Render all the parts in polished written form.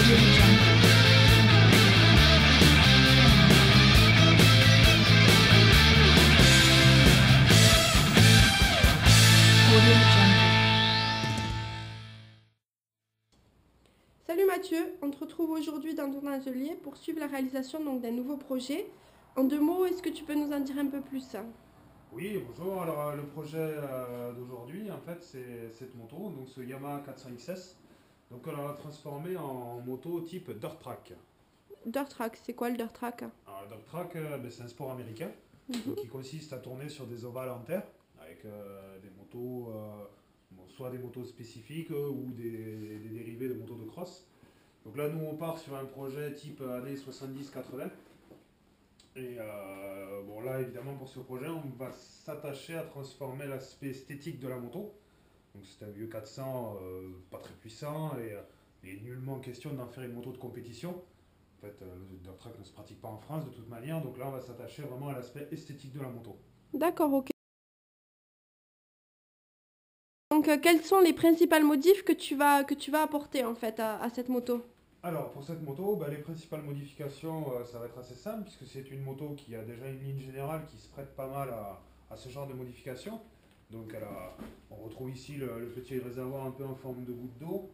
Salut Mathieu, on te retrouve aujourd'hui dans ton atelier pour suivre la réalisation d'un nouveau projet. En 2 mots, est-ce que tu peux nous en dire un peu plus? Oui, bonjour. Alors le projet d'aujourd'hui, en fait, c'est cette moto, donc ce Yamaha 400 XS. Donc on l'a transformé en moto type dirt track. Dirt track, c'est quoi le dirt track? Alors le dirt track, c'est un sport américain, donc Mhm. qui consiste à tourner sur des ovales en terre avec des motos, soit des motos spécifiques ou des dérivés de motos de cross. Donc là, nous, on part sur un projet type années 70-80. Et bon, là, évidemment, pour ce projet, on va s'attacher à transformer l'aspect esthétique de la moto. Donc, c'est un vieux 400, pas très puissant, et nullement question d'en faire une moto de compétition. En fait, le dirt track ne se pratique pas en France de toute manière, donc là, on va s'attacher vraiment à l'aspect esthétique de la moto. D'accord, ok. Donc, quelles sont les principales modifs que tu vas apporter en fait à cette moto? Alors, pour cette moto, les principales modifications, ça va être assez simple, puisque c'est une moto qui a déjà une ligne générale qui se prête pas mal à ce genre de modifications. Donc, on retrouve ici le petit réservoir un peu en forme de goutte d'eau,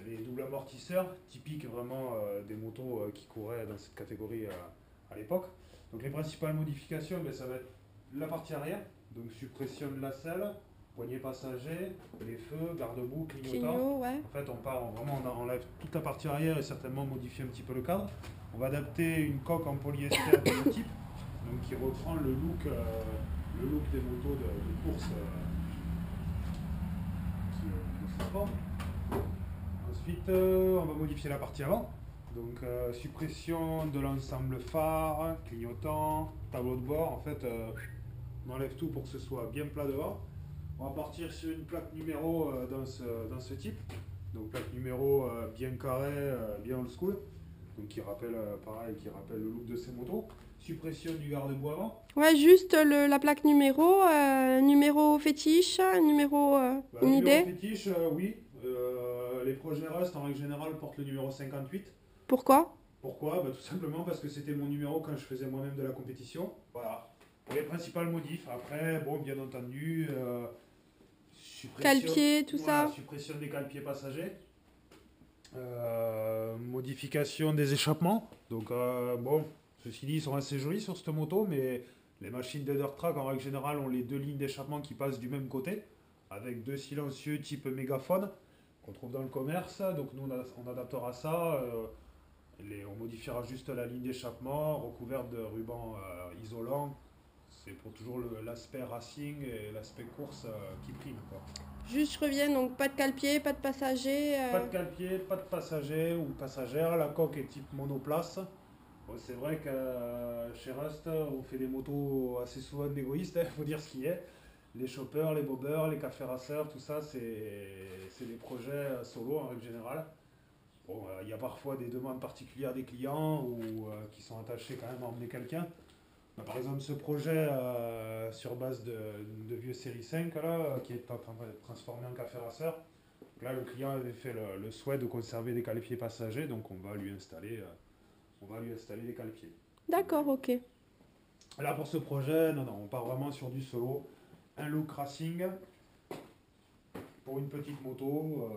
les doubles amortisseurs, typiques vraiment des motos qui couraient dans cette catégorie à l'époque. Donc, les principales modifications, ça va être la partie arrière, donc suppression de la selle, poignée passager, les feux, garde-boue, clignotant. Clignot, ouais. En fait, on enlève toute la partie arrière et certainement modifier un petit peu le cadre. On va adapter une coque en polyester de ce type, donc qui reprend le look des motos de course qui se forment. Ensuite, on va modifier la partie avant. Donc, suppression de l'ensemble phare, clignotant, tableau de bord. En fait, on enlève tout pour que ce soit bien plat devant. On va partir sur une plaque numéro dans ce type. Donc plaque numéro bien carrée, bien old school. Donc qui rappelle pareil, qui rappelle le look de ces motos. Suppression du garde-boue avant. Ouais, juste la plaque numéro fétiche, numéro une Numéro idée? fétiche, oui. Les projets Rust en règle générale portent le numéro 58. Pourquoi? Pourquoi? Tout simplement parce que c'était mon numéro quand je faisais moi-même de la compétition. Voilà. Pour les principales modifs. Après, bon, bien entendu, Calpier, tout voilà, ça? suppression des calepiers passagers. Modification des échappements. Donc, bon, ceci dit, ils sont assez jolis sur cette moto, mais les machines de dirt track en règle générale ont les 2 lignes d'échappement qui passent du même côté, avec 2 silencieux type mégaphone qu'on trouve dans le commerce. Donc, nous, on adaptera ça. On modifiera juste la ligne d'échappement, recouverte de ruban isolant. C'est pour toujours l'aspect racing et l'aspect course qui prime, quoi. Juste, je reviens, donc pas de calpier, pas de passager. Pas de calpier, pas de passager ou passagère, la coque est type monoplace. Bon, c'est vrai que chez Rust, on fait des motos assez souvent d'égoïstes, il faut dire ce qui est. Les choppers, les bobbers, les cafés racers, tout ça, c'est des projets solo en règle générale. Bon, il y a parfois des demandes particulières des clients ou qui sont attachés quand même à emmener quelqu'un. Par exemple, ce projet sur base de vieux série 5 là, qui est en train d'être transformé en café racer. Là, le client avait fait le souhait de conserver des calepiers passagers, donc on va lui installer des calepiers. D'accord, ok. Là, pour ce projet, non, on part vraiment sur du solo. Un look racing pour une petite moto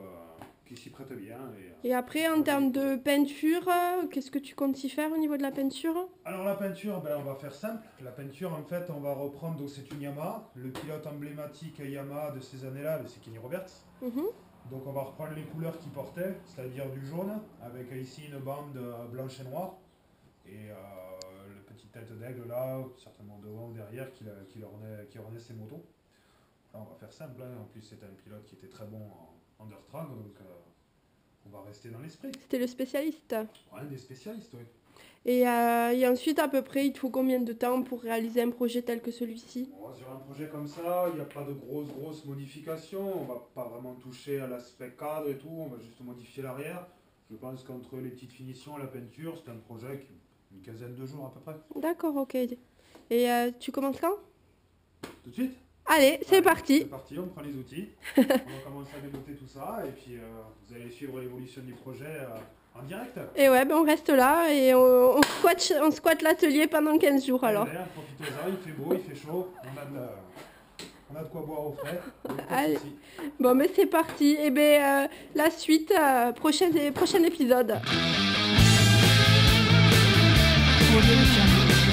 qui s'y prête bien. Et après, en termes de peinture, qu'est-ce que tu comptes y faire au niveau de la peinture? Alors la peinture, on va faire simple. La peinture, en fait, on va reprendre, donc c'est une Yamaha. Le pilote emblématique Yamaha de ces années-là, c'est Kenny Roberts. Mhm. Donc on va reprendre les couleurs qu'il portait, c'est-à-dire du jaune, avec ici une bande blanche et noire. Et la petite tête d'aigle là, certainement devant ou derrière, qui ornait ses motos. Là, on va faire simple, hein. En plus c'est un pilote qui était très bon en dirt track, donc on va rester dans l'esprit. C'était le spécialiste. Ouais, des spécialistes, oui. Et ensuite, à peu près, il te faut combien de temps pour réaliser un projet tel que celui-ci? Bon, sur un projet comme ça, il n'y a pas de grosses modifications. On va pas vraiment toucher à l'aspect cadre et tout, on va juste modifier l'arrière. Je pense qu'entre les petites finitions, la peinture, c'est un projet qui une quinzaine de jours à peu près. D'accord, ok. Et tu commences quand? Tout de suite? Allez, c'est parti. C'est parti, on prend les outils. On va commencer à démonter tout ça et puis vous allez suivre l'évolution du projet En direct. Et ouais, ben on reste là et on squatte l'atelier pendant 15 jours alors. Allez, profitez-en, il fait beau, il fait chaud, on a de quoi boire au frais. Allez. Bon, mais c'est parti. Et ben la suite, prochain épisode. Audio Jungle.